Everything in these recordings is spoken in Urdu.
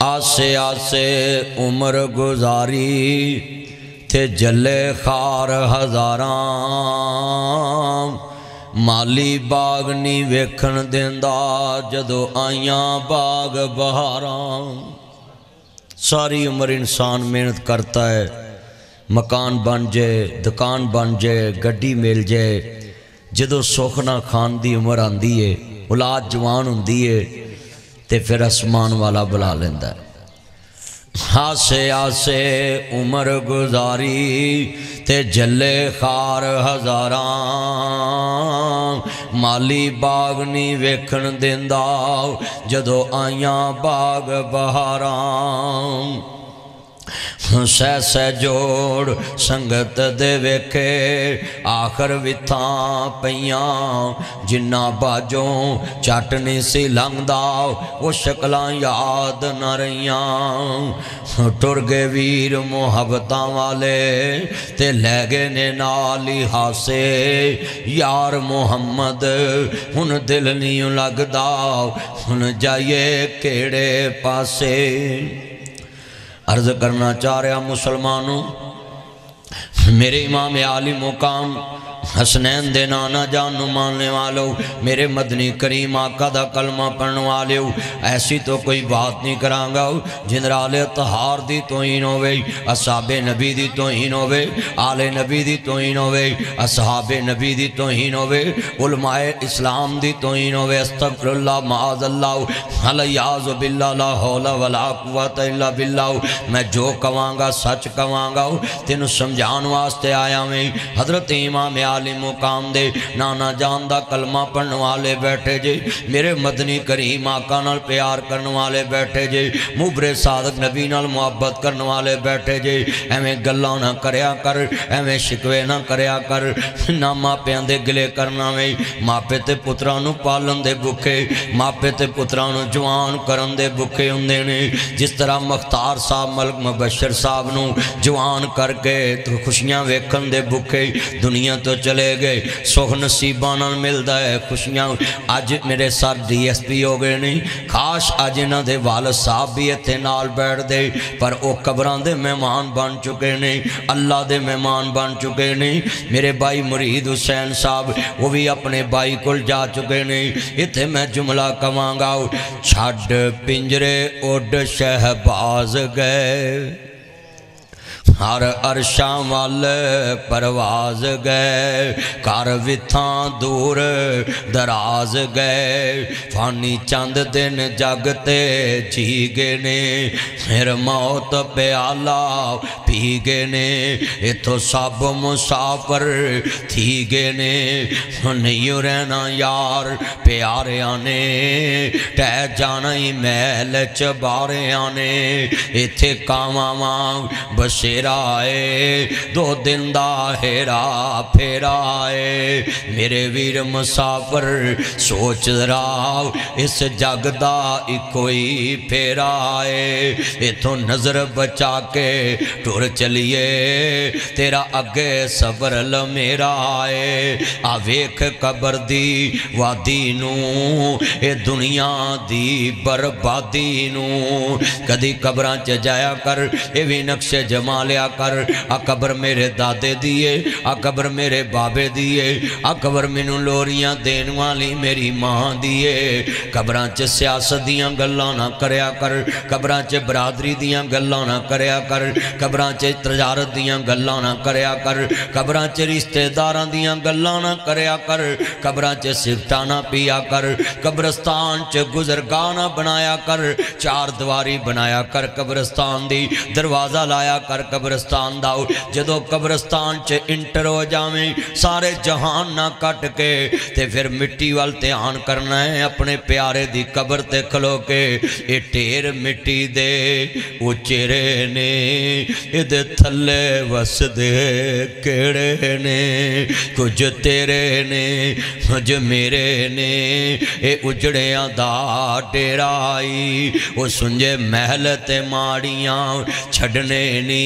آسے آسے عمر گزاری تھے جلے خار ہزاراں، مالی باغ نہیں ویکھن دیندا جدو آئیاں باغ بہاراں۔ ساری عمر انسان محنت کرتا ہے، مکان بن جائے، دکان بن جائے، گڈی مل جائے، جدو سوکھنا کھان دی عمر آندی ہے، اولاد جوان ہوندی ہے، تے پھر اسمان والا بلا لیندا ہے۔ آسے آسے عمر گزاری تے جلے خار ہزاراں، مالی باغ نہیں ویکھن دیندا جدو آئیاں باغ بہاراں۔ سہ سہ جوڑ سنگت دے ویکھے آخر وتھاں پیاں، جنہ باجوں چٹ نہیں سی لنگدا وہ شکلاں یاد نہ رہیاں۔ ٹر گئے ویر محبتاں والے تے لے گئے نے نالی ہاسے، یار محمد ہن دل نہیں لگدا ہن جائیے کیڑے پاسے۔ عرض کرنا چاہ رہا مسلمانوں، میرے امام عالی مقام حسنین دے نانا جان نو ماننے والو، میرے مدنی کریم آقا دا کلمہ پڑھنے والو، ایسی تو کوئی بات نہیں کرانگا جنرال اطہار دی توہین ہوئے، اصحاب نبی دی توہین ہوئے، آل نبی دی توہین ہوئے، اصحاب نبی دی توہین ہوئے، علماء اسلام دی توہین ہوئے۔ استغفر اللہ معاذ اللہ علیاذ باللہ لا حول ولا قوت الا باللہ۔ میں جو کہاں سچ کہاں تینوں سمجھان واسطے آیا میں۔ حضرت امام عالی مقام دے نانا جان دا کلمہ پڑھنے والے بیٹھے جے، میرے مدنی کریم آقا نال پیار کرنے والے بیٹھے جے، مبر صادق نبی نال محبت کرنے والے بیٹھے جے۔ ایویں گلاں نہ کریا کر، ایویں شکوے نہ کریا کر، نہ ماپیاں دے گلے کرنا وے۔ ماپے تے پتراں نو پالن دے بکھے، ماپے تے پتراں نو جوان کرن دے بکھے ہوندے نے۔ جس طرح مختار صاحب ملک مبشر صاحب نو جوان کر کے تو خوشیاں ویکھن دے بکھے دنیا تو چلے گئے، سخ نصیباں نال ملدا ہے خوشیاں۔ اج میرے سر ڈی ایس پی ہو گئے نہیں، کاش اج انہاں دے والد صاحب بھی ایتھے نال بیٹھ دے، پر او قبراں دے مہمان بن چکے نے، اللہ دے مہمان بن چکے نے۔ میرے بھائی مرید حسین صاحب وہ بھی اپنے بھائی کول جا چکے نے۔ ایتھے میں جملہ کہاں گا، چھڈ پنجرے اڈ شہباز گئے، ہر عرشاں والے پرواز گئے، کر وتھاں دور دراز گئے، فانی چند دن جگتے جی گئے نے، پھر موت پیالہ پی گئے نے، اتھو سب مسافر تھی گئے نے، نہیں رہنا یار پیاریاں نے، ٹہ جانا ہی محل چباریاں نے، اتھے کاماں بشیرہ آئے، دو دن دا ہیرا پھیرا آئے، میرے ویر مسافر سوچ ذرا اس جگ دا کوئی پھیرا آئے، اتھوں نظر بچا کے ٹور چلیے، تیرا اگے صبر لمیرا آئے، آویک قبر دی وادی نو، اے دنیا دی بربادی نو، کدی قبراں چ جایا کر، اے بھی نقش جمالیا کر، آ قبر میرے دادے دیئے، آ قبر میرے بابے دیئے، آ قبر مینوں لوریاں دین والی میری ماں دیئے۔ قبراں چ سیاست دیاں گلاں نہ کریا کر، قبراں چ برادری دیاں گلاں نہ کریا کر، قبراں چ تجارت دیاں گلاں نہ کریا کر، قبراں چ رشتہ داراں دیاں گلاں نہ کریا کر، قبراں چ سگرٹاں نہ پیا کر، قبرستان چ گزرگاہ نہ بنایا کر، چار دیواری بنایا کر قبرستان دی، دروازہ لایا کر قبرستان داؤ، جدو قبرستان چ انٹر ہو جاویں سارے جہان نہ کٹ کے تے پھر مٹی وال دھیان کرنا ہے، اپنے پیارے دی قبر تے کھلو کے، اے ٹیر مٹی دے اچرے نے، اد تھلے وس دے کیڑے نے، کچھ تیرے نے کچھ میرے نے، اے اجڑیاں دا ڈیرائی، وہ سنجے محل تے ماڑیاں چھڑنے نی،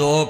2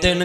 3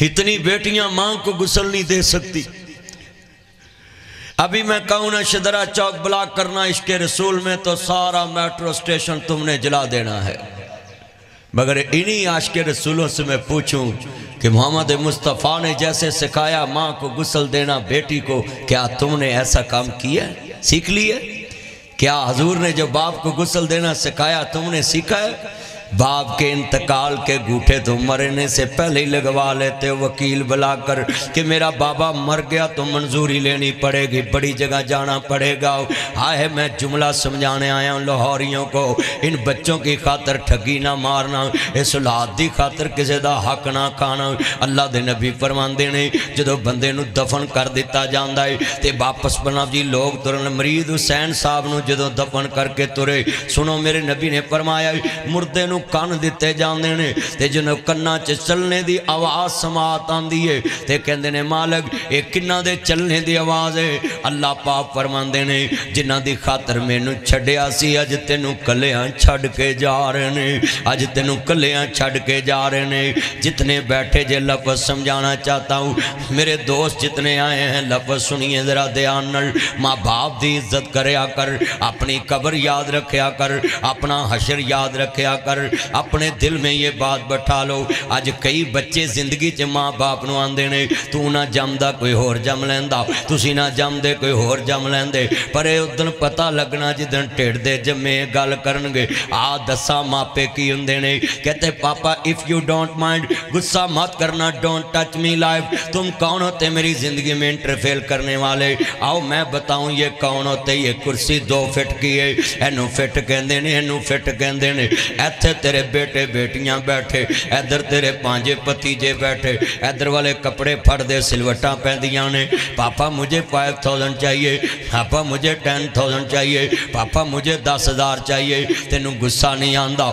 اتنی بیٹیاں ماں کو غسل نہیں دے سکتی۔ ابھی میں کہوں نا شدرا چوک بلاک کرنا عشق رسول میں تو سارا میٹرو سٹیشن تم نے جلا دینا ہے، مگر انہی عاشق رسولوں سے میں پوچھوں کہ محمد مصطفیٰ نے جیسے سکھایا ماں کو غسل دینا بیٹی کو، کیا تم نے ایسا کام کیا ہے، سیکھ لیا؟ کیا حضور نے جو باپ کو غسل دینا سکھایا تم نے سیکھا ہے؟ باپ کے انتقال کے گھوٹے تو مرنے سے پہلے ہی لگوا لیتے وکیل بلا کر کہ میرا بابا مر گیا تو منظوری لینی پڑے گی، بڑی جگہ جانا پڑے گا۔ آئے میں جملہ سمجھانے آیا ہوں لاہوریوں کو، ان بچوں کی خاطر ٹھگی نہ مارنا، اس اولاد دی خاطر کسی دا حق نہ کھانا۔ اللہ دے نبی فرماندے نے جدو بندے نو دفن کر دیتا جاندا ہے تے واپس بنا جی لوگ ترن، مرید حسین صاحب نو جدو دفن کر کے ترے، سنو میرے نبی نے فرمایا مردے نو کان دیتے جاندے نے تے جنہوں کنہ چے چلنے دی آواز سماعت آندی ہے تے کہندے نے مالک ایک کنہ دے چلنے دی آواز ہے۔ اللہ پاک فرماندے نے جنہ دی خاطر میں نو چھڑیا سی اج تینوں کلیاں چھڑ کے جا رہے نے، اج تینوں کلیاں چھڑ کے جا رہے نے۔ جتنے بیٹھے جے لفظ سمجھانا چاہتا ہوں، میرے دوست جتنے آئے ہیں لفظ سنیے ذرا دھیان نال، ماں باپ دی عزت کریا کر، اپنی قبر یاد رکھیا کر، اپنا حشر یاد رکھیا کر، اپنے دل میں یہ بات بٹھا لو۔ آج کئی بچے زندگی چے ماں باپ نو آندے نے تو نہ جم دا کوئی ہور جم لیندہ، تسی نہ جم دے کوئی ہور جم لیندے، پر اے ادن پتہ لگنا جدن ٹیڑ دے جمے گال کرنگے۔ دسا ماپے کی ہوندے نے کہتے پاپا if you don't mind غصہ مت کرنا، don't touch me life، تم کون ہوتے میری زندگی میں انٹرفیل کرنے والے؟ آؤ میں بتاؤں یہ کون ہوتے، یہ کرسی 2 فٹ کی ہے، اینو فٹ کہندے نے، اینو فٹ کہندے نے، ایتھے تیرے بیٹے بیٹیاں بیٹھے، ادھر تیرے پانجے پتیجے بیٹھے، ادھر والے کپڑے پھڑ دے سلوٹاں پہندیاں نے، پاپا مجھے 5000 چاہیے، پاپا مجھے 10,000 چاہیے، پاپا مجھے 10,000 چاہیے، تینوں غصہ نہیں آندہ۔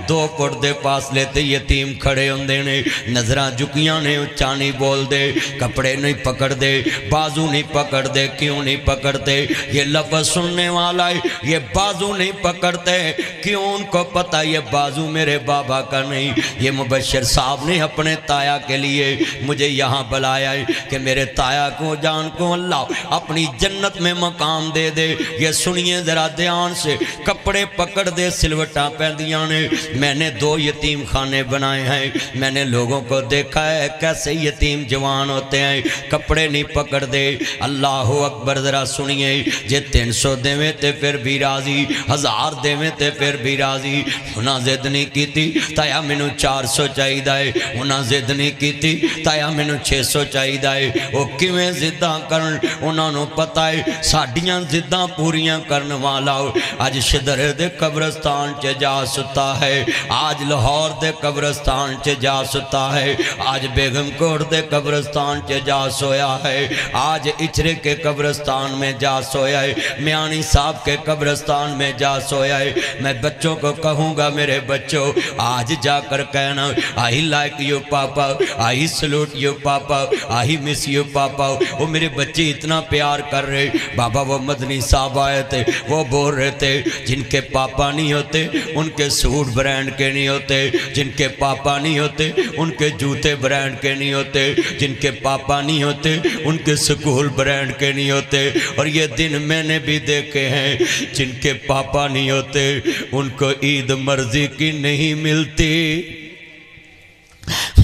2 فٹ دے پاس لیتے یتیم کھڑے ہوندے نے، نظرہ جھکیاں نے، اچھا نہیں بول دے، کپڑے نہیں پکڑ دے، بازو نہیں پکڑ دے، کیوں نہیں پکڑتے؟ یہ لفظ سننے والا ہے، یہ بازو نہیں پکڑتے، کیوں؟ ان کو پتہ یہ بازو میرے بابا کا نہیں۔ یہ مبشر صاحب نے اپنے تایا کے لیے مجھے یہاں بلایا ہے کہ میرے تایا کو جان کو اللہ اپنی جنت میں مقام دے دے۔ یہ سنیے ذرا دھیان سے، کپڑے پکڑ دے سلوٹاں پہندیاں نے۔ میں نے 2 یتیم خانے بنائے ہیں، میں نے لوگوں کو دیکھا ہے کیسے یتیم جوان ہوتے ہیں، کپڑے نہیں پکڑ دے۔ اللہ اکبر، ذرا سنیے، جے 300 دیویں تے پھر بھی راضی، 1000 دیویں تے پھر بھی راضی، انہاں زد نہیں کیتی تایا مینوں 400 چاہی دائے، انہاں زد نہیں کیتی تایا مینوں 600 چاہی دائے۔ وہ کیویں زداں کرن، انہاں نو پتہ ہے ساڈیاں زداں پوریاں کرن والا آج شدر دے قبرستان چے جا ستا ہے، آج لاہور دے قبرستان چے جا ستا ہے، آج بیگم کوٹ دے قبرستان چے جا سویا ہے، آج اچرے کے قبرستان میں جا سویا ہے، میانی صاحب کے قبرستان میں جا سویا ہے۔ میں بچوں کو کہوں گا میرے بچوں آج جا کر کہنا I like you papa, I salute you papa, I miss you پاپا۔ وہ میرے بچے اتنا پیار کر رہے بابا۔ وہ مدنی صاحب آئے تھے، وہ بول رہے تھے جن کے پاپا نہیں ہوتے ان کے سوٹ برانڈ کے نہیں ہوتے، جن کے پاپا نہیں ہوتے ان کے جوتے برانڈ کے نہیں ہوتے، جن کے پاپا نہیں ہوتے ان کے سکول برانڈ کے نہیں ہوتے۔ اور یہ دن میں نے بھی دیکھے ہیں جن کے پاپا نہیں ہوتے ان کو عید مرضی کی نہیں ملتی۔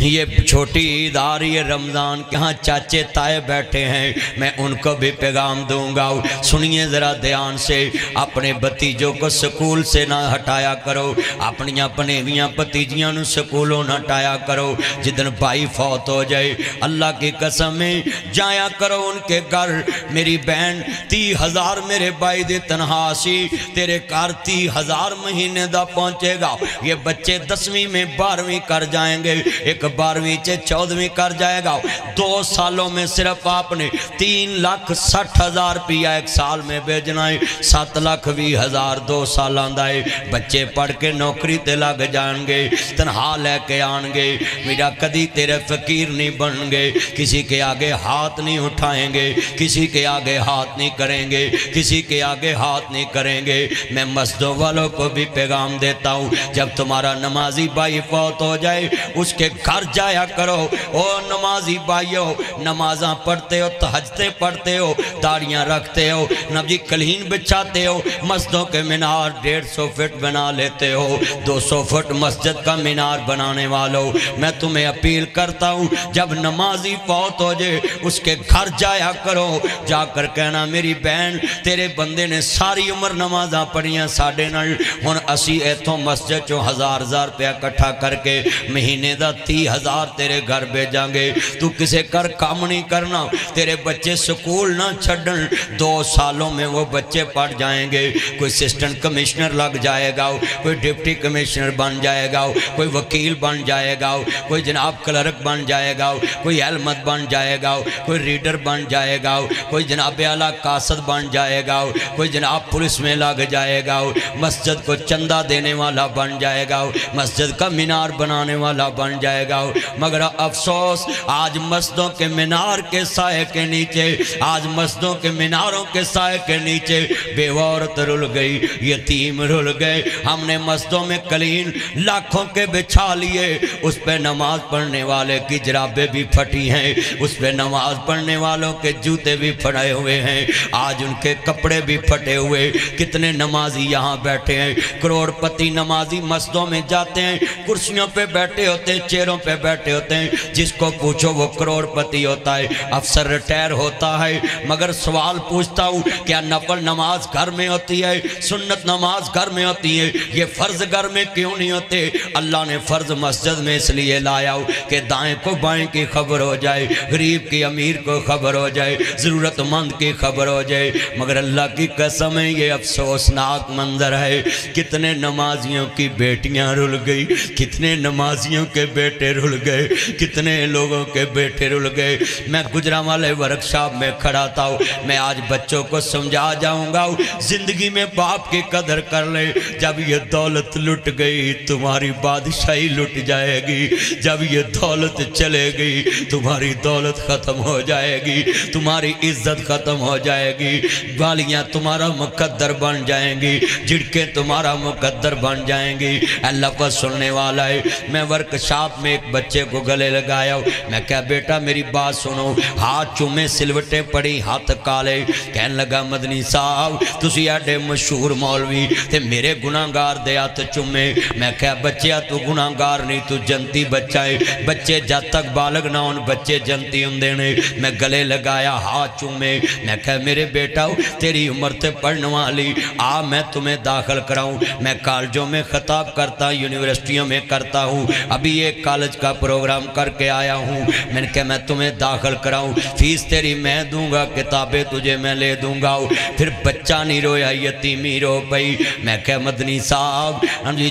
یہ چھوٹی عید آ رہی ہے رمضان کے، ہاں چاچے تائے بیٹھے ہیں، میں ان کو بھی پیغام دوں گا۔ سنیے ذرا دھیان سے، اپنے بتیجوں کو سکول سے نہ ہٹایا کرو، اپنی اپنیویاں پتیجیاں نو سکولوں نہ ہٹایا کرو۔ جدن بھائی فوت ہو جائے اللہ کی قسمیں جایا کرو ان کے گھر۔ میری بہن 30,000 میرے بھائی دی تنہا سی، تیرے کار 30,000 مہینے دا پہنچے گا۔ یہ بچے 10ویں میں 12ویں کر جائیں گے، ایک 12ویں سے 14ویں کر جائے گا۔ 2 سالوں میں صرف آپ نے 3,60,000 روپیہ ایک سال میں بھیجنا ہے، 7,20,000 2 سالان دائے۔ بچے پڑھ کے نوکری تے لگ جائیں گے، تنہا لے کے آن گے، میرا کدی تیرے فقیر نہیں بن گے، کسی کے آگے ہاتھ نہیں اٹھائیں گے، کسی کے آگے ہاتھ نہیں کریں گے، کسی کے آگے ہاتھ نہیں کریں گے۔ میں مسجدوں والوں کو بھی پیغام دیتا ہوں، جب تمہارا نمازی بھائی فوت ہو جائے اس کے گھر گھر جایا کرو۔ او نمازی بھائیو، نمازاں پڑھتے ہو، تہجدیں پڑھتے ہو، داڑیاں رکھتے ہو، نبی قلین بچھاتے ہو، مسجدوں کے مینار 150 فٹ بنا لیتے ہو، 200 فٹ مسجد کا مینار بنانے والوں، میں تمہیں اپیل کرتا ہوں جب نمازی فوت ہو جائے اس کے گھر جایا کرو، جا کر کہنا میری بہن تیرے بندے نے ساری عمر نمازاں پڑھیاں ساڑھے نال، ہن اسی ایتھوں مسجد چوں 1000 روپیہ کٹھا کر کے مہینے دا 30,000 تیرے گھر بھیجاں گے، تو کسے کر کام نہیں کرنا، تیرے بچے سکول نہ چھڑن، 2 سالوں میں وہ بچے پڑھ جائیں گے، کوئی اسسٹنٹ کمشنر لگ جائے گا، کوئی ڈپٹی کمشنر بن جائے گا، کوئی وکیل بن جائے گا، کوئی جناب کلرک بن جائے گا، کوئی علمت بن جائے گا، کوئی ریڈر بن جائے گا، کوئی جناب اعلیٰ قاصد بن جائے گا، کوئی جناب پولیس میں لگ جائے گا، مسجد کو چندہ دینے والا بن جائے گا، مسجد کا مینار بنانے والا بن جائے گا، مگر افسوس آج مسجدوں کے مینار کے سائے کے نیچے، آج مسجدوں کے میناروں کے سائے کے نیچے بیوہ عورت رل گئی، یتیم رل گئے، ہم نے مسجدوں میں قلین لاکھوں کے بچھا لیے، اس پہ نماز پڑھنے والے کی جرابیں بھی پھٹی ہیں، اس پہ نماز پڑھنے والوں کے جوتے بھی پھٹے ہوئے ہیں، آج ان کے کپڑے بھی پھٹے ہوئے، کتنے نمازی یہاں بیٹھے ہیں، کروڑ پتی نمازی مسجدوں میں جاتے ہیں، کرسیوں پہ بیٹھے ہوتے ہیں، چیروں پہ بیٹھے ہوتے ہیں، جس کو پوچھو وہ کروڑ پتی ہوتا ہے، افسر ریٹائر ہوتا ہے، مگر سوال پوچھتا ہوں کیا نفل نماز گھر میں ہوتی ہے، سنت نماز گھر میں ہوتی ہے، یہ فرض گھر میں کیوں نہیں ہوتے؟ اللہ نے فرض مسجد میں اس لیے لایا ہو کہ دائیں کو بائیں کی خبر ہو جائے، غریب کی امیر کو خبر ہو جائے، ضرورت مند کی خبر ہو جائے، مگر اللہ کی قسم ہے یہ افسوسناک منظر ہے، کتنے نمازیوں کی بیٹیاں رل گئی، کتنے نمازیوں کے بیٹے رل گئے، کتنے لوگوں کے بیٹے رل گئے۔ میں گجرانوالے ورکشاپ میں کھڑا تھا، میں آج بچوں کو سمجھا جاؤں گا زندگی میں باپ کی قدر کر لے، جب یہ دولت لٹ گئی تمہاری بادشاہی لٹ جائے گی، جب یہ دولت چلے گی تمہاری دولت ختم ہو جائے گی، تمہاری عزت ختم ہو جائے گی، گالیاں تمہارا مقدر بن جائیں گی، جھڑکیں تمہارا مقدر بن جائیں گی۔ اللہ پر سننے والا ہے، میں ورکشاپ میں ایک بچے کو گلے لگایا، میں کہا بیٹا میری بات سنو، ہاتھ چومے سلوٹے پڑی ہاتھ کالے، کہنے لگا مدنی صاحب تسی ایڈے مشہور مولوی تے میرے گناہگار دے ہاتھ چومے، میں کہا بچیا تو گناہگار نہیں، تو جنتی بچہ ہے، بچے جب تک بالغ نہ ہون بچے جنتی ہوندے نے، میں گلے لگایا ہاتھ چومے، میں کہا میرے بیٹا تیری عمر تے پڑھنے والی، آ میں تمہیں داخل کراؤں، میں کالجوں میں خطاب کرتا ہوں، یونیورسٹیوں میں کرتا ہوں، ابھی ایک کالج کا پروگرام کر کے آیا ہوں، میں نے کہا میں تمہیں داخل کراؤں، فیس تیری میں دوں گا، کتابیں تجھے میں لے دوں گا، پھر بچہ نہیں رویا یتیمی رو پئی، میں کہا مدنی صاحب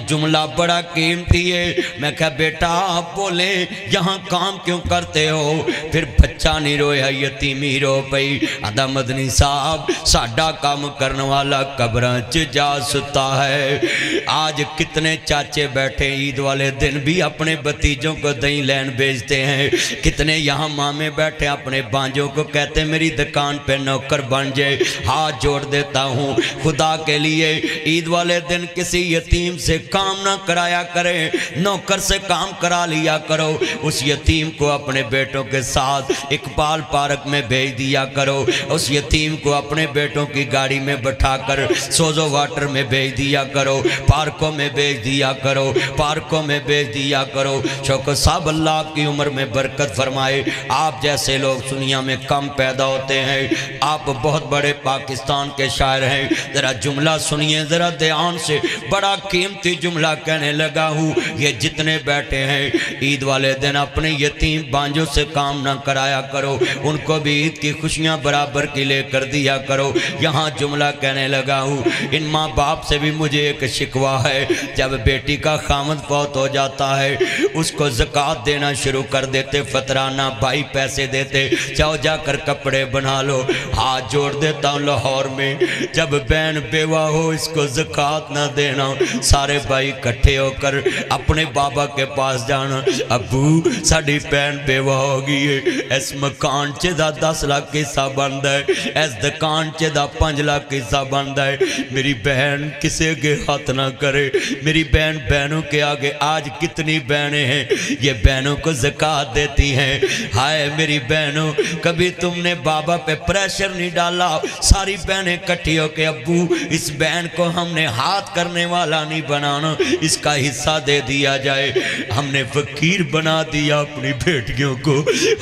جملہ بڑا قیمتی ہے، میں کہا بیٹا آپ بولیں یہاں کام کیوں کرتے ہو، پھر بچہ نہیں رویا یتیمی رو پئی، آدھا مدنی صاحب ساڈا کام کرنے والا قبراں چ جا ستا ہے۔ آج کتنے چاچے بیٹھے عید والے دن بھی اپنے بتیجوں کو دہی لین بیچتے ہیں، کتنے یہاں مامے بیٹھے اپنے بانجوں کو کہتے میری دکان پہ نوکر بن جائے، ہاتھ جوڑ دیتا ہوں خدا کے لیے عید والے دن کسی یتیم سے کام نہ کرایا کرے، نوکر سے کام کرا لیا کرو، اس یتیم کو اپنے بیٹوں کے ساتھ اقبال پارک میں بھیج دیا کرو، اس یتیم کو اپنے بیٹوں کی گاڑی میں بٹھا کر سوزو واٹر میں بھیج دیا کرو، پارکوں میں بھیج دیا کرو، پارکوں میں بھیج دیا کرو۔ شوکت صاحب اللہ آپ کی عمر میں برکت فرمائے، آپ جیسے لوگ دنیا میں کم پیدا ہوتے ہیں، آپ بہت بڑے پاکستان کے شاعر ہیں، ذرا جملہ سنیے ذرا دھیان سے، بڑا قیمتی جملہ کہنے لگا ہوں، یہ جتنے بیٹھے ہیں عید والے دن اپنے یتیم بانجوں سے کام نہ کرایا کرو، ان کو بھی عید کی خوشیاں برابر کی لے کر دیا کرو۔ یہاں جملہ کہنے لگا ہوں، ان ماں باپ سے بھی مجھے ایک شکوہ ہے، جب بیٹی کا خامد فوت ہو جاتا ہے اس کو زکوٰۃ دینا شروع کر دیتے، فطرانہ بھائی پیسے دیتے، جاؤ جا کر کپڑے بنا لو ہاتھ جوڑ دیتا ہوں لاہور میں جب بہن بیوہ ہو اس کو زکوٰۃ نہ دینا سارے بھائی کٹھے ہو کر اپنے بابا کے پاس جانا ابو ساڑی بہن بیوہ ہوگی ہے اس مکان چے دا 10 لاکھ حصہ بندہ ہے اس دکان چے دا 5 لاکھ حصہ بندہ ہے میری بہن کسے کے ہاتھ نہ کرے میری بہن بہنوں کے آگے آج کتنی بہنیں ہیں یہ بہنوں کو زکوٰۃ دیتی ہیں ہائے میری بہنوں کبھی تم نے بابا پہ پریشر نہیں ڈالا ساری بہنیں کٹھی ہو کے ابو اس بہن کو ہم نے ہاتھ کرنے والا نہیں بنانا اس کا حصہ دے دیا جائے ہم نے فقیر بنا دیا اپنی بیٹیوں کو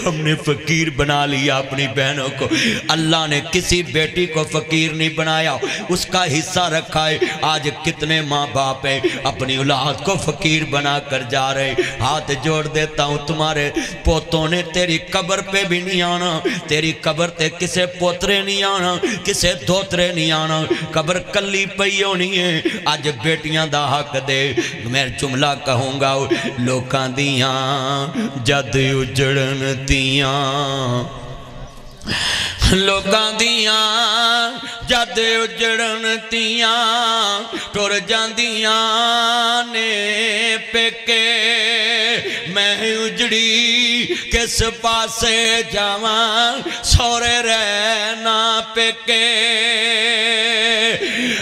ہم نے فقیر بنا لیا اپنی بہنوں کو اللہ نے کسی بیٹی کو فقیر نہیں بنایا اس کا حصہ رکھا ہے آج کتنے ماں باپ ہیں اپنی اولاد کو فقیر بنا کر جا رہے ہاتھ جوڑ دیتا ہوں تمہارے پوتوں نے تیری قبر پہ بھی نہیں آنا تیری قبر تے کسے پوترے نہیں آنا کسے دوترے نہیں آنا قبر کلی پئی ہونی ہے آج بیٹیاں دا حق دے میں جملہ کہوں گا لوکاں دیاں جد اجڑن دیاں لوکاں دیاں جد اجڑن دیاں ٹر جاندیاں نے پیکے میں اجڑی کس پاسے جاواں سورے رہنا پیکے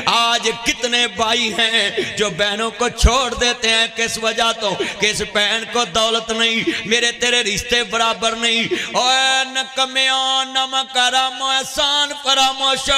آج کتنے بھائی ہیں جو بہنوں کو چھوڑ دیتے ہیں کس وجہ تو کہ اس بہن کو دولت نہیں میرے تیرے رشتے برابر نہیں اوے نکمیاں نمکرم احسان فراموش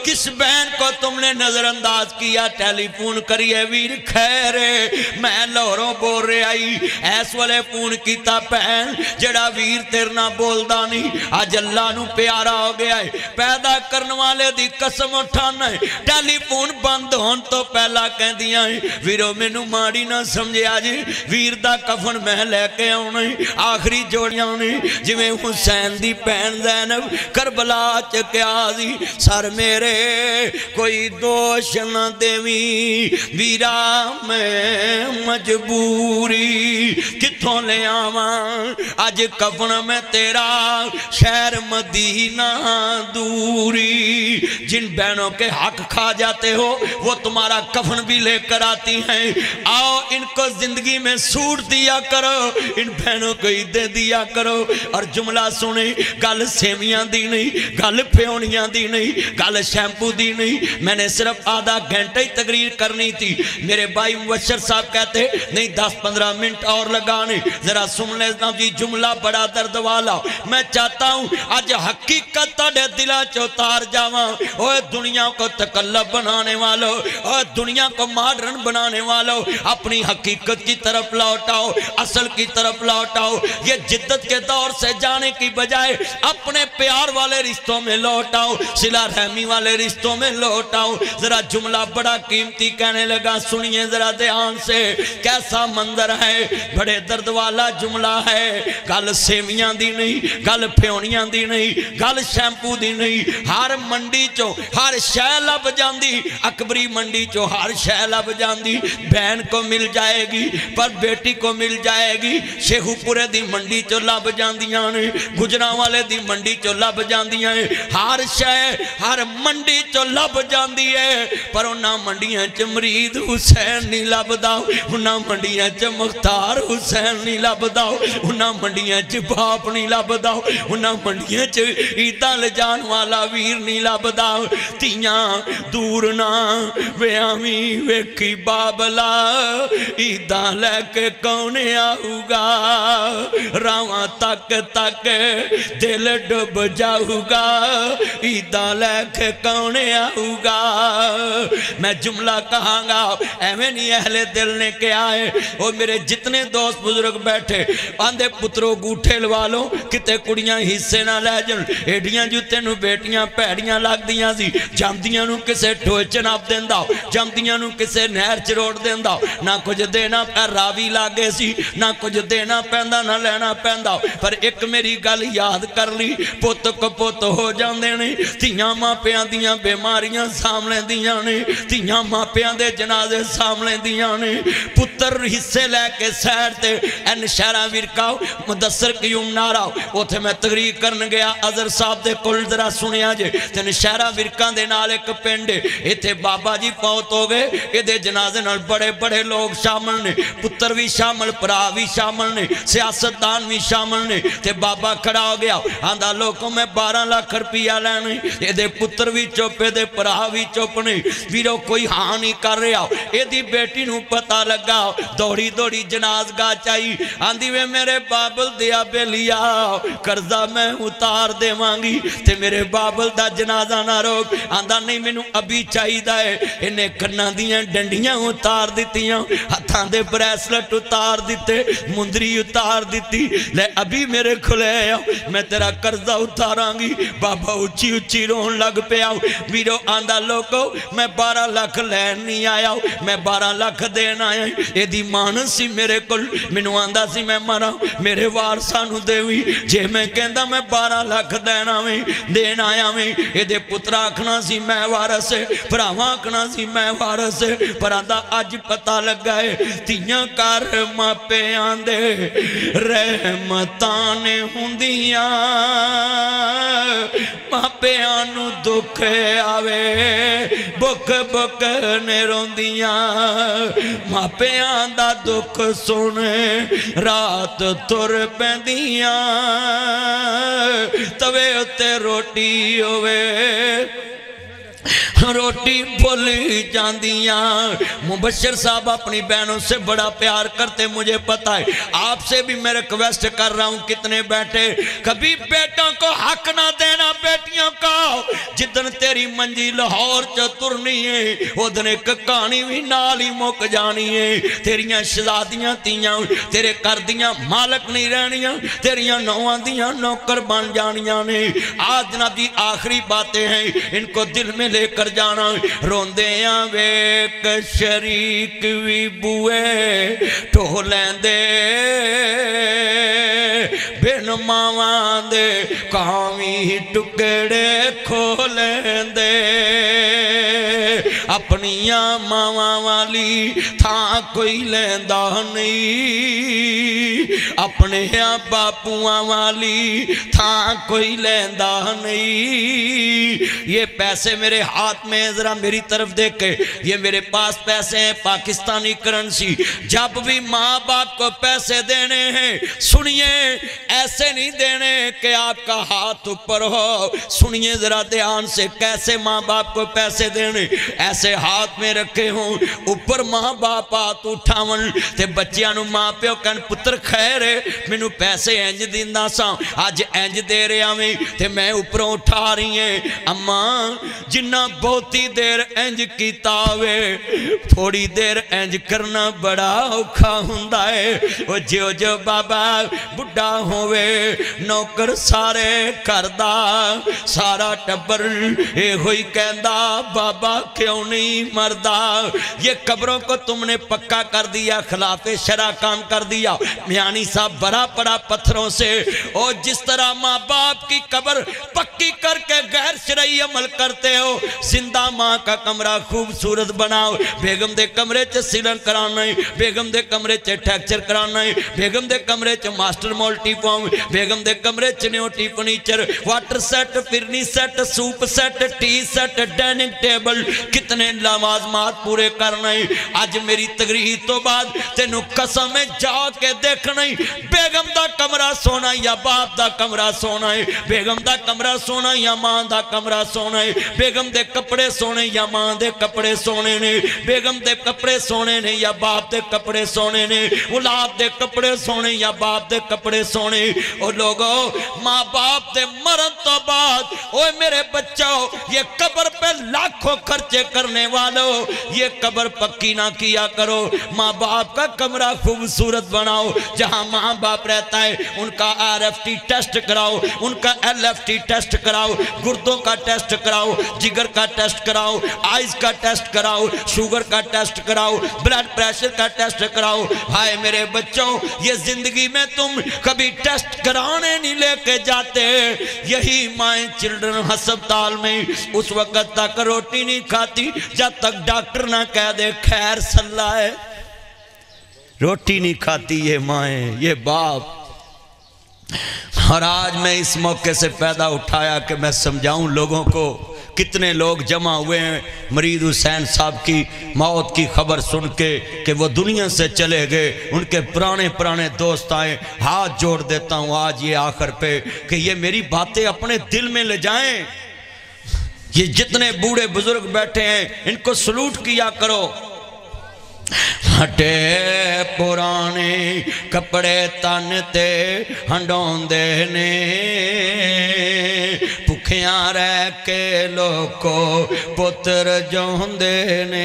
کس بہن کو تم نے نظر انداز کیا ٹیلی فون کریے ویر خیرے میں لوروں بول رہے آئی ایس والے فون کیتا بہن جڑا ویر تیرنا بول دانی آج اللہ نو پیارا ہو گیا ہے پیدا کرنے والے دی قسم اٹھانا ہے ٹیلی فون بند ہون تو پہلا کہہ دیا ہے ویرو میں نو ماڑی نہ سمجھے آجی ویر دا کفن میں لے کے آنے آخری جوڑیاں نے جو میں حسین دی پہن زینب کربلا چکے آزی سر میرے کوئی دوش نہ دیوی ویرا میں مجبوری کتوں لے آواں آج کفن میں تیرا شہر مدینہ دوری جن بہنوں کے حق کھا جاتے ہو وہ تمہارا کفن بھی لے کر آتی ہیں آؤ ان کو زندگی میں سوٹ دیا کرو ان بہنوں کو عیدیں دیا کرو اور جملہ سنیں گل سیمیاں دی نہیں گل پیونیاں دی نہیں گل شیمپو دی نہیں میں نے صرف آدھا گھنٹے ہی تقریر کرنی تھی میرے بھائی مبشر صاحب کہتے نہیں 10-15 منٹ اور لگانے ذرا سن لیتا ہوں جی جملہ بڑا درد والا میں چاہتا ہوں آج حقیقت تاڑے دلہ چوتار جاواں اوہ دنیا کو تکلب بنانے والو اوہ دنیا کو ماڈرن بنانے والو اپنی حقیقت کی طرف لوٹاؤ اصل کی طرف لوٹاؤ یہ جدت کے دور سے جانے کی بجائے اپنے پیار والے رشتوں میں لوٹاؤ صلہ رحمی والے رشتوں میں لوٹاؤ ذرا جملہ بڑا قیمتی کہنے لگا سنیے ذرا دھیان سے کیسا منظر ہے بڑے درد والا جملہ ہے گل سیمیاں دی نہیں گل پیونیاں دی نہیں گل شیمپو دی نہیں ہر منڈی چو ہر شے لب جاندی اکبری منڈی چو ہر شے لب جاندی بہن کو مل جائے گی پر بیٹی کو مل جائے گی شیخو پورے دی منڈی چو لب جاندیاں نے گجرا والے دی منڈی چو لب جاندیاں ہیں ہر شے ہر منڈی چو لب جاندی ہے پر انہاں منڈیاں چ مرید حسین نہیں لب داؤ انہاں منڈیاں چ مختار حسین نہیں لب داؤ انہاں منڈیاں چ باپ نہیں لب داؤ انہاں منڈیاں چ عیداں لجان والا ویر نہیں لب داؤ تیاں دور نہ ویامی ویکھی بابلا عیداں لے کے کون آؤ گا راواں تک تک دل ڈب جاؤ گا عیداں لے کے کون آؤ گا میں جملہ کہاں گا ایویں نہیں اہل دل نے کیا ہے وہ میرے جتنے دوست بزرگ بیٹھے آندے پتروں گوٹھے لوالوں کتے کڑیاں حصے نہ لے جن ایڈیاں جو تینوں بیٹیاں پیڑیاں لگ دیاں سی جاندیاں نو کسے ٹھوئے چناب دین دیندہ جمدیاں نو کسے نہر چروڑ دیندہ نہ کچھ دینا پہ راوی لاگے سی نہ کچھ دینا پیندہ نہ لینا پیندہ پر ایک میری گل یاد کر لی پوت کو پوت ہو جاندے نے تیاں ماں پیاں دیاں بیماریاں سامنے دیاں نے تیاں ماں پیاں دے جنازے سامنے دیاں نے پتر حصے لے کے سیر تے این شہرہ ورکاؤ مدثر قیوم ناراؤ وہ تھے میں تقریر کرن گیا عذر صاحب دے کل ذرا سنیا جے تین شہرہ ورکان دے نال ایک پینڈے ایتھے بابا جی فوت ہو گئے یہ دے جنازے نال بڑے بڑے لوگ شامل نے پتر بھی شامل پرا بھی شامل نے سیاستدان بھی شامل نے تے بابا کھڑا ہو گیا آندھا لوگوں میں 12 لاکھ روپیہ لینے یہ دے پتر بھی چوپے دے پرا بھی چوپنے ویرو کوئی ہاں نہیں کر رہا یہ دی بیٹی نو پتہ لگا دوڑی دوڑی جنازگاہ چاہی آندھی وے میرے بابل دیا بے لیا قرضہ میں اتار دے مانگی تے میرے بابل دا جنازہ نہ روک آندھا نہیں میں نو ابھی چاہی دائے انہیں کرنا دیاں ڈنڈیاں اتار دیتیاں ہتھاں دے بریسلٹ اتار دیتے مندری اتار دیتی لے ابھی میرے کھلے میں تیرا قرضہ اتارانگی بابا اچھی اچھی رون لگ پہ آؤ میرو آندھا لوگو میں 12 لاکھ لین نہیں آیا میں 12 لاکھ دین آیا یہ دی مان سی میرے کل منو آندھا سی میں مرا میرے وارسانو دے ہوئی جے میں کہندہ میں 12 لاکھ دین آیا میں یہ دے پترہ آکھنا سی میں وارس ہے پراواں آکھنا سی میں وارس ہے پر آندھا آج پتہ لگ گئے تیاں کار ماں پہ آندے رحمتانے ہوندیاں ماں پہ آنو دکھے آوے بک بک نے روندیاں ماں پہ آندہ دکھ سنے رات تر پیندیاں توے اتے روٹی ہوئے روٹی بھولی جاندیاں مبشر صاحب اپنی بہنوں سے بڑا پیار کرتے مجھے پتہ ہے آپ سے بھی میں ریکویسٹ کر رہا ہوں کتنے بیٹھے کبھی بیٹوں کو حق نہ دینا بیٹیوں کو جدن تیری منجی لاہور چترنی ہے ادھن ایک کہانی بھی نال ہی مک جانی ہے تیریاں شہزادیاں تیاں تیرے کردیاں مالک نہیں رہنیاں تیریاں نواں دیاں نوکر بن جانیاں نے آج جناب جی آخری باتیں ہیں ان کو دل میں لے کر جانا روندیاں ویک شریک وی بوئے ٹولیں دے بن ماوان دے کامی ٹکڑے کھولیں دے اپنیاں ماوان والی تھا کوئی لیندہ نہیں اپنے باپوان والی تھا کوئی لیندہ نہیں یہ پیسے میرے ہاتھ میں ذرا میری طرف دیکھے یہ میرے پاس پیسے ہیں پاکستانی کرنسی جب بھی ماں باپ کو پیسے دینے ہیں سنیے ایسے نہیں دینے کہ آپ کا ہاتھ اوپر ہو سنیے ذرا دھیان سے کیسے ماں باپ کو پیسے دینے ایسے ہاتھ میں رکھے ہوں اوپر ماں باپ ہاتھ اٹھاون تے بچیاں ماں پیو کہن پتر خیرے مینوں پیسے انج دیندہ سا آج انج دے رہے ہمیں تے میں اوپروں اٹھا رہی ہیں اماں جنہ بہتی دیر انج کیتا ہوئے تھوڑی دیر انج کرنا بڑا اوکھا ہوندا ہے وہ جو بابا بڑھا ہوئے نوکر سارے کردہ سارا ٹبر اے ہوئی کہندہ بابا کیوں نہیں مردہ یہ قبروں کو تم نے پکا کر دیا خلاف شرع کام کر دیا میانی صاحب بڑا پڑا پتھروں سے اور جس طرح ماں باپ کی قبر پکی کر کے غیر شرعی عمل کرتے ہو زندہ ماں کا کمرہ خوبصورت بناؤ بیگم دے کمرے چے سیلنگ کرانا ہے بیگم دے کمرے چے ٹیکچر کرانا ہے بیگم دے کمرے چے ماسٹر مولٹی فارم بیگم دے کمرے چے نیوٹی فرنیچر واٹر سیٹ فرنی set soup set tea set dining table کتنے لوازمات پورے کرنا ہے آج میری تقریر تو بعد تینوں قسم میں جا کے دیکھنا ہے بیگم دا کمرہ سونا یا باپ دا کمرہ سونا ہے بیگم دا کمرہ سونا یا ماں دا کمرہ سونا ہے بیگم دے کپڑے سونے یا ماں دے کپڑے سونے نے بیگم دے کپڑے سونے نے یا باپ دے کپڑے سونے نے اولاد دے کپڑے سونے یا باپ دے کپڑے سونے او لوگوں ماں باپ دے مرن تو بعد اوے میرے بچوں یہ قبر پہ لاکھوں خرچے کرنے والوں یہ قبر پکی نہ کیا کرو ماں باپ کا کمرہ خوبصورت بناؤ جہاں ماں باپ رہتا ہے ان کا RFT ٹیسٹ کراؤ ان کا LFT ٹیسٹ کراؤ گردوں کا ٹیسٹ کراؤ جگر کا ٹیسٹ کراؤ آئز کا ٹیسٹ کراؤ شوگر کا ٹیسٹ کراؤ بلڈ پریشر کا ٹیسٹ کراؤ ہائے میرے بچوں یہ زندگی میں تم کبھی ٹیسٹ کرانے نہیں لے کے جاتے یہی مائیں چلڈرن ہسپتال میں اس وقت تک روٹی نہیں کھاتی جب تک ڈاکٹر نہ کہہ دے خیر صلاح ہے روٹی نہیں کھاتی یہ مائیں یہ باپ اور آج میں اس موقع سے پیدا اٹھایا کہ میں سمجھاؤں لوگوں کو کتنے لوگ جمع ہوئے ہیں مرید حسین صاحب کی موت کی خبر سن کے کہ وہ دنیا سے چلے گئے ان کے پرانے دوست آئے ہاتھ جوڑ دیتا ہوں آج یہ آخر پہ کہ یہ میری باتیں اپنے دل میں لے جائیں یہ جتنے بوڑھے بزرگ بیٹھے ہیں ان کو سلوٹ کیا کرو ہٹے پرانے کپڑے تن تے ہنڈون دینے پکھیاں رہ کے لوکو پتر جون دینے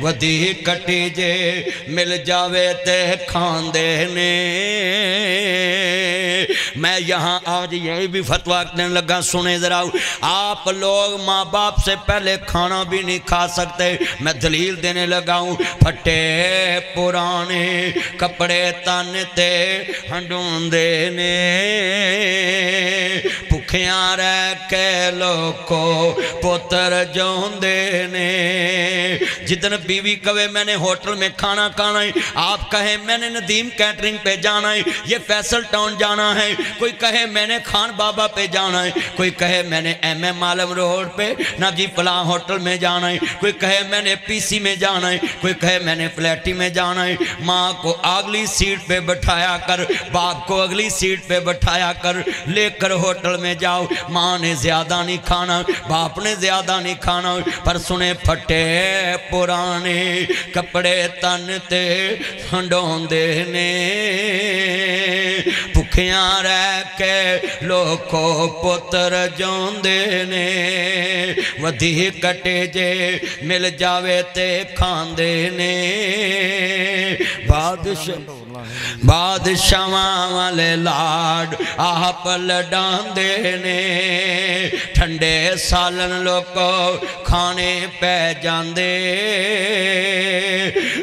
ودی کٹی جے مل جاوے تے کھان دینے میں یہاں آج یہی بھی فتویٰ کرنے لگا سنے ذرا آپ لوگ ماں باپ سے پہلے کھانا بھی نہیں کھا سکتے میں دلیل دینے لگا ہوں پھٹے پرانے کپڑے تن تے ہنڈون دینے پکھیاں رہ کے لوکو پتر جون دینے جتن بیوی کہے میں نے ہوٹل میں کھانا کھانا ہے آپ کہیں میں نے ندیم کیٹرنگ پہ جانا ہے یہ فیصل ٹاؤن جانا ہے کوئی کہے میں نے خان بابا پہ جانا ہے کوئی کہے میں نے MM عالم روڈ پہ نا جی فلاں ہوٹل میں جانا ہے کوئی کہے میں نے PC میں جانا ہے کوئی کہے میں نے فلیٹی میں جانا ہے ماں کو اگلی سیٹ پہ بٹھایا کر باپ کو اگلی سیٹ پہ بٹھایا کر لے کر ہوٹل میں جاؤ ماں نے زیادہ نہیں کھانا باپ نے زیادہ نہیں کھانا پر سنے پھٹے پرانے کپڑے تن تے ہنڈون دینے پکھیاں رہ کے لوکو پتر جون دینے ودی کٹے جے مل جاوے تے کھان دینے بادشاہ والے لاڈ آپ لڈان دینے ٹھنڈے سالن لوکو کھانے پہ جاندے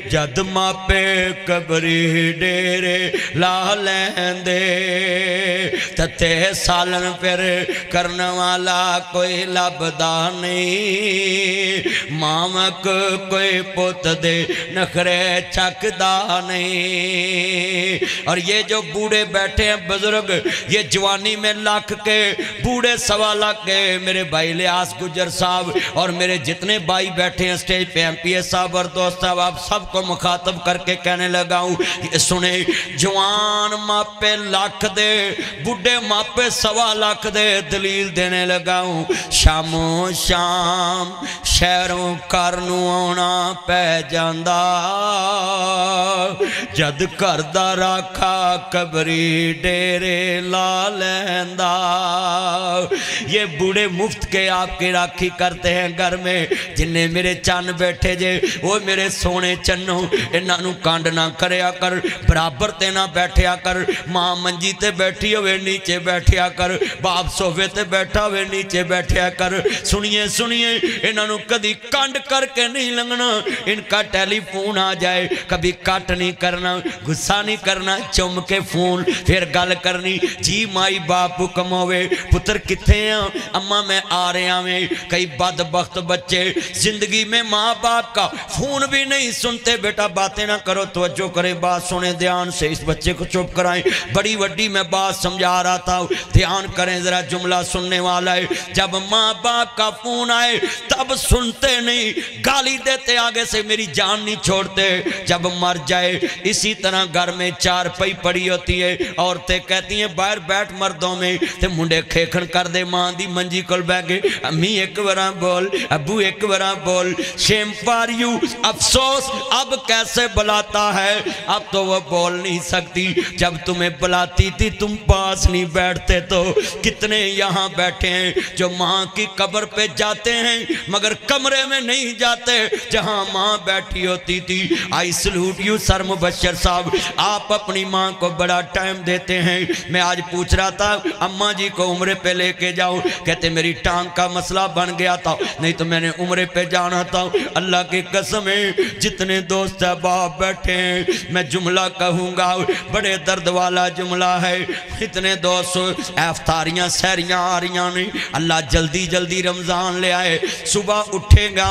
جد ماپے قبری ڈیرے لا لیندے تتے سالن پھر کرنے والا کوئی لبدا نہیں مامک کوئی پت دے نخرے چکدا نہیں اور یہ جو بوڑھے بیٹھے ہیں بزرگ یہ جوانی میں لاکھ کے بوڑھے سوا لاکھ کے میرے بھائی لیاس گجر صاحب اور میرے جتنے بھائی بیٹھے ہیں سٹیج پہ MPA صاحب اور دوست صاحب آپ سب کو مخاطب کر کے کہنے لگا ہوں یہ سنیں جوان ماپے لاکھ دے بوڑھے ماپے سوا لاکھ دے دلیل دینے لگا ہوں شام و شام شہروں کارنوں آنا پہ جاندہ جد کردہ راکھا قبری ڈیرے لا لیندہ یہ بوڑھے مفت کے آپ کی راکھی کرتے ہیں گھر میں جنہیں میرے چان بیٹھے جے وہ میرے سونے چنوں انہوں کانڈ نہ کریا کر برابر تے نہ بیٹھیا کر ماں منجی تے بیٹھی ہوئے نیچے بیٹھیا کر باپ صوفے تے بیٹھا ہوئے نیچے بیٹھیا کر سنیے سنیے انہوں کدی کانڈ کر کے نہیں لنگنا ان کا ٹیلی فون آ جائے کبھی کٹ نہیں کرنا غصہ نہیں کرنا چم کے فون پھر گل کرنی جی مائی باپ حکم ہوئے پتر کتھے ہیں اماں میں آ رہے ہیں کئی بدبخت بچے زندگی میں ماں باپ کا فون بھی نہیں سنتے بیٹا باتیں نہ کرو توجہ کریں بات سنیں دھیان سے اس بچے کو چپ کرائیں بڑی وڈی میں بات سمجھا رہا تھا دھیان کریں ذرا جملہ سننے والا ہے جب ماں باپ کا فون آئے تب سنتے نہیں گالی دیتے آگے سے میری جان نہیں چھوڑتے جب مر جائے اسی طرح گھر میں چار پئی پڑی ہوتی ہے، عورتیں کہتی ہیں باہر بیٹھ مردوں میں، تے منڈے کھیکھن کر دے ماں دی منجی کل بہ گئے، امی ایک وراں بول، ابو ایک وراں بول، شیم فار یو، افسوس اب کیسے بلاتا ہے، اب تو وہ بول نہیں سکتی، جب تمہیں بلاتی تھی تم پاس نہیں بیٹھتے، تو کتنے یہاں بیٹھے ہیں جو ماں کی قبر پہ جاتے ہیں مگر کمرے میں نہیں جاتے جہاں ماں بیٹھی ہوتی تھی۔ آئی سلوٹ یو سر مبشر صاحب، آپ اپنی ماں کو بڑا ٹائم دیتے ہیں۔ میں آج پوچھ رہا تھا اماں جی کو عمرے پہ لے کے جاؤ، کہتے میری ٹانگ کا مسئلہ بن گیا تھا، نہیں تو میں نے عمرے پہ جانا تھا۔ اللہ کی قسم ہے جتنے دوست احباب بیٹھے ہیں میں جملہ کہوں گا، بڑے درد والا جملہ ہے، اتنے دوست افطاریاں سحریاں آ رہی نہیں، اللہ جلدی جلدی رمضان لے آئے، صبح اٹھے گا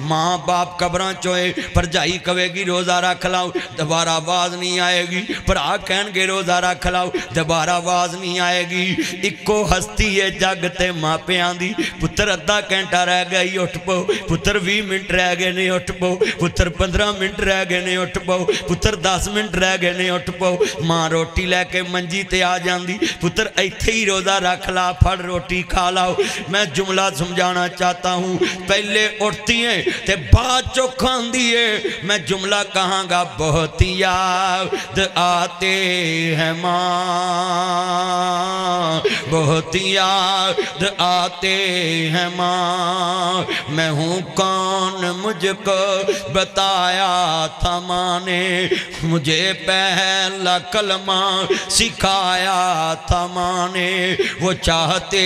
ماں باپ قبراں چوئے، پرجائی کہے گی روزہ رکھ لاؤ، دوبارہ آواز نہیں آئے گی، پرا کہن گے روزہ رکھ لاؤ، دوبارہ آواز نہیں آئے گی، اکو ہستی ہے جگ تے ماں پہ آندی، پتر ادھا گھنٹہ رہ گئی اٹھ پو، پتر 20 منٹ رہ گئے نہیں اٹھ پو، پتر 15 منٹ رہ گئے نہیں اٹھ پو، پتر 10 منٹ رہ گئے نہیں اٹھ پو، ماں روٹی لے کے منجی تے آ جاندی، پتر ایتھے ہی روزہ رکھ لا، پھڑ روٹی کھا لاؤ۔ میں جملہ سمجھانا چاہتا ہوں، پہلے اٹھتی ہیں تے بعد جو کھاندی ہے، میں جملہ کہاں گا، بہت یاد آتے ہیں ماں، بہت یاد آتے ہیں ماں، میں ہوں کون مجھ کو بتایا تھا ماں نے، مجھے پہلا کلمہ سکھایا تھا ماں نے، وہ چاہتے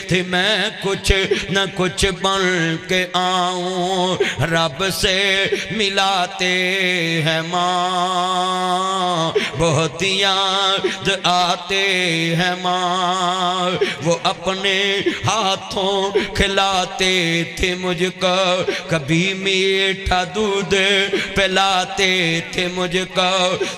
تھے میں کچھ نہ کچھ بن کے آؤں، رب سے ملاتے ہیں ماں، بہت یاد آتے ہیں ماں، وہ اپنے ہاتھوں کھلاتے تھے مجھ کو، کبھی میٹھا دودھ پلاتے تھے مجھ کو،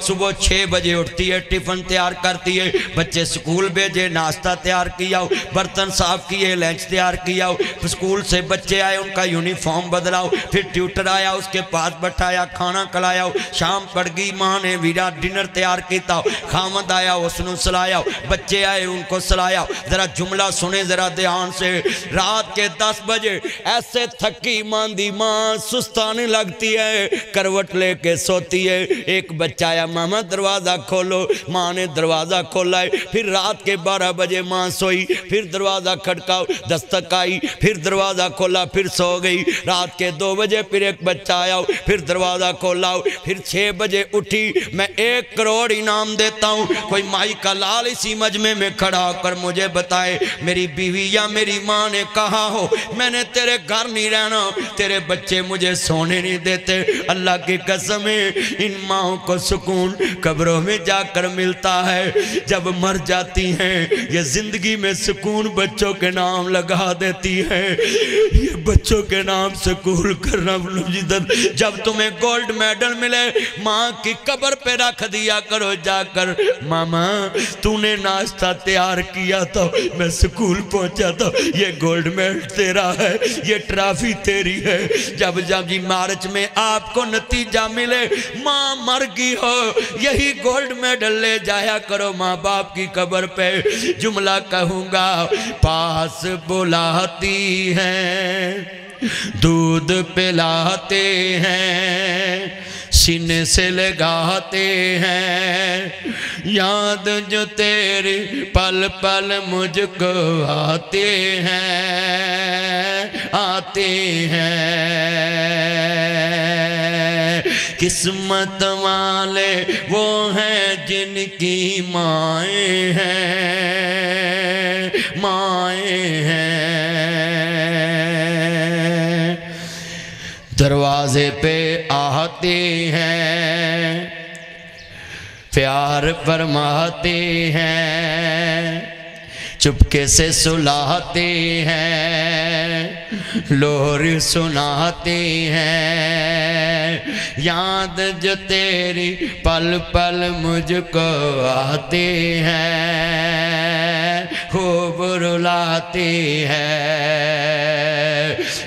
صبح 6 بجے اٹھتی ہے، ٹفن تیار کرتی ہے، بچے سکول بھیجے، ناشتہ تیار کیا، برتن صاف کیے، لنچ تیار کیا، سکول سے بچے آئے ان کا یونیفارم بدلاؤ، پھر ٹیوٹر آیا اس کے پاس بٹھایا، کھانا کھلایا، شام پڑ گئی، ماں نے ویرا ڈنر تیار کیتا، خامد آیا اس نے سلایا، بچے آئے ان کو سلایا۔ ذرا جملہ سنیں ذرا دھیان سے، رات کے 10 بجے ایسے تھکی ماندی ماں سستانے لگتی ہے، کروٹ لے کے سوتی ہے، ایک بچہ آیا، ماما دروازہ کھولو، ماں نے دروازہ کھولا ہے، پھر رات کے 12 بجے ماں سوئی، پھر دروازہ کھڑکاؤ، دستک آئی، پھر دروازہ کھولا، پھر سو گئی، رات کے 2 بجے پھر ایک بچہ آیا، پھر دروازہ کھولاؤ، پھر 6 بجے اٹھی، میں 1 کروڑ انعام دیتا ہوں، کوئی مائی کا لال اسی مجمع میں کھڑا ہو کر مجھے بتائے میری بیوی یا میری ماں نے کہا ہو میں نے تیرے گھر نہیں رہنا، تیرے بچے مجھے سونے نہیں دیتے، اللہ کی قسم ہے ان ماں کو سکون قبروں میں جا کر ملتا ہے، جب مر جاتی ہیں یہ زندگی میں سکون بچوں کے نام لگا دیتی ہے، یہ بچوں کے نام سکول کرنا، جب تمہیں گولڈ میڈل ملے ماں کی قبر پہ رکھ دیا کرو جا کر، ماما تو نے ناشتہ تیار کیا تھا میں سکول پہنچا تھا، یہ گولڈ میڈل تیرا ہے، یہ ٹرافی تیری ہے، جب جی مارچ میں آپ کو نتیجہ ملے ماں مر گئی ہو یہی گولڈ میڈل لے جایا کرو ماں باپ کی قبر پہ۔ جملہ کہوں گا، پاس بلاتی ہیں دودھ پلاتے ہیں سینے سے لگاتے ہیں، یاد جو تیری پل پل مجھ کو آتے ہیں آتے ہیں، قسمت والے وہ ہیں جن کی مائیں ہیں مائیں ہیں، دروازے پہ آتے ہیں پیار فرماتے ہیں، چپکے سے سلاتے ہیں لوری سناتے ہیں، یاد جو تیری پل پل مجھ کو آتے ہیں خوب رلاتے ہیں،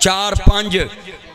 4 5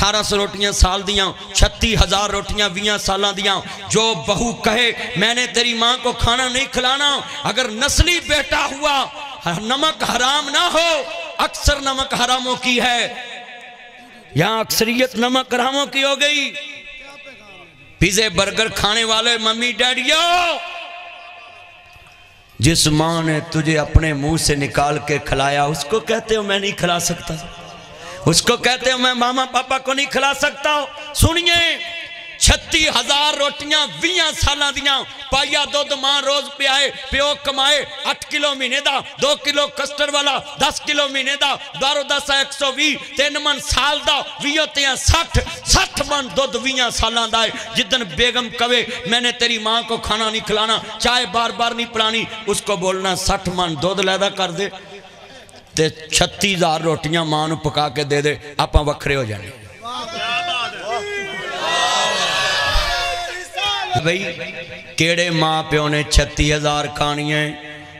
1800 روٹیاں سال دیاں 36,000 روٹیاں 20 سالاں دیاں جو بہو کہے میں نے تیری ماں کو کھانا نہیں کھلانا اگر نسلی بیٹا ہوا نمک حرام نہ ہو اکثر نمک حراموں کی ہے یہاں اکثریت نمک حراموں کی ہو گئی پیزے برگر کھانے والے ممی ڈیڈیو جس ماں نے تجھے اپنے منہ سے نکال کے کھلایا اس کو کہتے ہو میں نہیں کھلا سکتا اس کو کہتے ہو میں ماما پاپا کو نہیں کھلا سکتا سنیے 36,000 روٹیاں 20 سالاں دیاں پایا دودھ ماں روز پیائے پیو کمائے 8 کلو مہینے دا 2 کلو کسٹر والا 10 کلو مہینے دا 12 120 3 من سال دا 20 60 من دودھ 20 سالاں دا ہے جدن بیگم کہے میں نے تیری ماں کو کھانا نہیں کھلانا چائے بار بار نہیں پلانی اس کو بولنا 60 من دودھ لیدا کر دے تے 36,000 روٹیاں ماں نو پکا کے دے دے آپاں وکھرے ہو جانے بھئی کیڑے ماں پیو نے 36,000 کھانی ہیں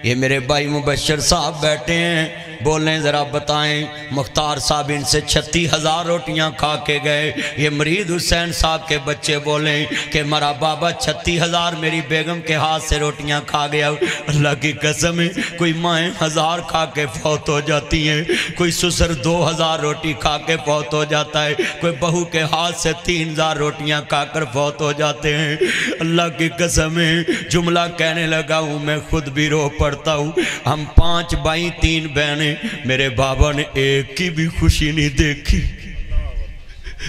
یہ میرے بھائی مبشر صاحب بیٹھے ہیں بولیں ذرا بتائیں مختار صاحب ان سے 36,000 روٹیاں کھا کے گئے یہ مرید حسین صاحب کے بچے بولیں کہ مرا بابا 36,000 میری بیگم کے ہاتھ سے روٹیاں کھا گیا اللہ کی قسم ہے کوئی مائیں 1000 کھا کے فوت ہو جاتی ہیں کوئی سسر 2000 روٹی کھا کے فوت ہو جاتا ہے کوئی بہو کے ہاتھ سے 3000 روٹیاں کھا کر فوت ہو جاتے ہیں اللہ کی قسم ہے جملہ کہنے لگا ہوں میں خود بھی رو پڑتا ہوں ہم 5 بھائی 3 بہنیں میرے بابا نے ایک کی بھی خوشی نہیں دیکھی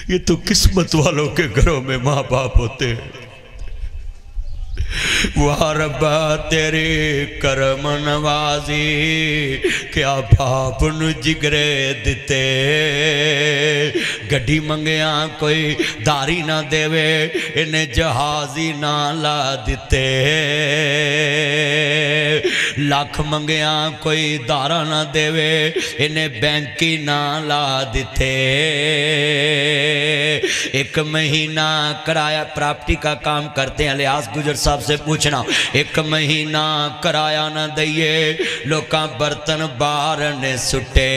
یہ تو قسمت والوں کے گھروں میں ماں باپ ہوتے ہیں وہ ربا تیرے کرم نوازی کیا باپ نو جگرے دیتے گڈی منگیاں کوئی داری نہ دے انہیں جہازی نہ لا دیتے لاکھ منگیاں کوئی دارہ نہ دے انہیں بینکی نہ لا دیتے 1 مہینہ کرایہ پراپرٹی کا کام کرتے ہیں الیاس گجر صاحب سے پوچھنا 1 مہینہ کرایہ نہ دئیے لوکاں برتن بارنے سٹے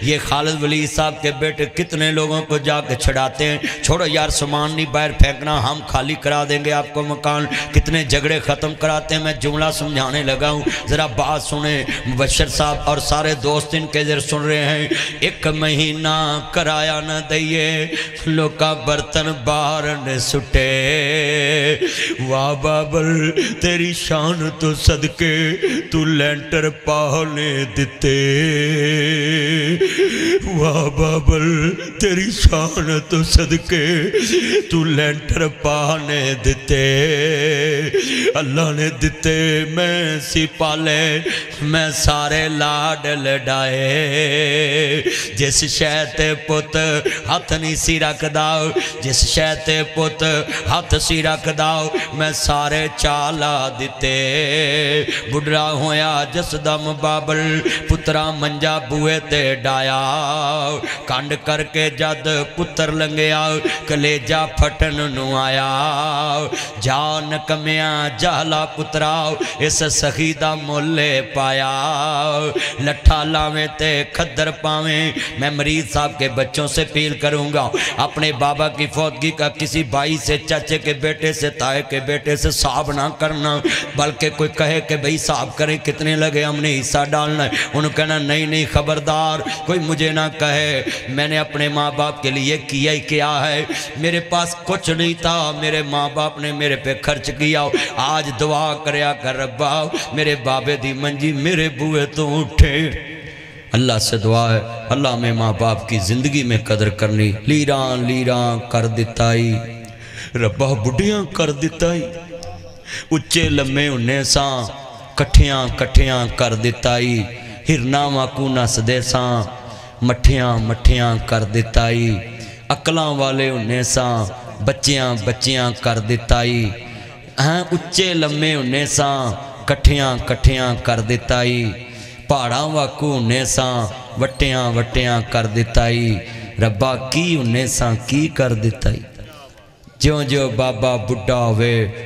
یہ خالد ولی صاحب کے بیٹے کتنے لوگوں کو جا کے چھڑاتے ہیں چھوڑو یار سامان نہیں باہر پھینکنا ہم خالی کرا دیں گے آپ کو مکان کتنے جھگڑے ختم کراتے ہیں میں جملہ سمجھانے لگا ہوں ذرا بات سنیں مبشر صاحب اور سارے دوست ان کے ذر سن رہے ہیں 1 مہینہ کرایہ نہ دئیے لوکاں برتن بارنے سٹے واہ بابل تیری شان تو صدقے تو لینٹر پانے دیتے واہ بابل تیری شان تو صدقے تو لینٹر پانے دیتے اللہ نے دیتے میں سی پالے میں سارے لاڈ لڈائے جس شہتے پت ہاتھ نہیں سی رکھ داؤ جس شہتے پت ہاتھ سی رکھ داؤ میں سارے چالا دیتے بڑھا ہویا جس دم بابل پترا منجا بوئے تے ڈایا کانڈ کر کے جد پتر لنگیا کلیجا پھٹن نو آیا جان کمیاں جہلا پترا اس سخیدہ مولے پایا لٹھا لاویں تے کھدر پاویں میں مرید صاحب کے بچوں سے پیل کروں گا اپنے بابا کی فوتگی کا کسی بھائی سے چچے کے بیٹے سے تائے کے بیٹے سے صاحب نہ کرنا بلکہ کوئی کہے کہ بھئی صاحب کریں کتنے لگے ہم نے حصہ ڈالنا ہے انہوں کہنا نہیں خبردار کوئی مجھے نہ کہے میں نے اپنے ماں باپ کے لیے کیا ہی کیا ہے میرے پاس کچھ نہیں تھا میرے ماں باپ نے میرے پہ خرچ کیا آج دعا کریا کر ربا میرے بابے دی منجی میرے بوئے تو اٹھے اللہ سے دعا ہے اللہ میں ماں باپ کی زندگی میں قدر کرنی لیران کر دیتائی ربا بڑھیاں کر دیتائی اچھے لمحے انہیں ساں کٹھیاں کر دیتائی ہرنا واکو نس دے ساں مٹھیاں کر دیتائی عقلاں والے انہیں ساں بچیاں کر دیتائی ہاں اچھے لمحے انہیں ساں کٹھیاں کر دیتائی پہاڑاں واکو انہیں ساں وٹیاں کر دیتائی ربا کی انہیں ساں کی کر دیتائی جو بابا بڑھا ہوئے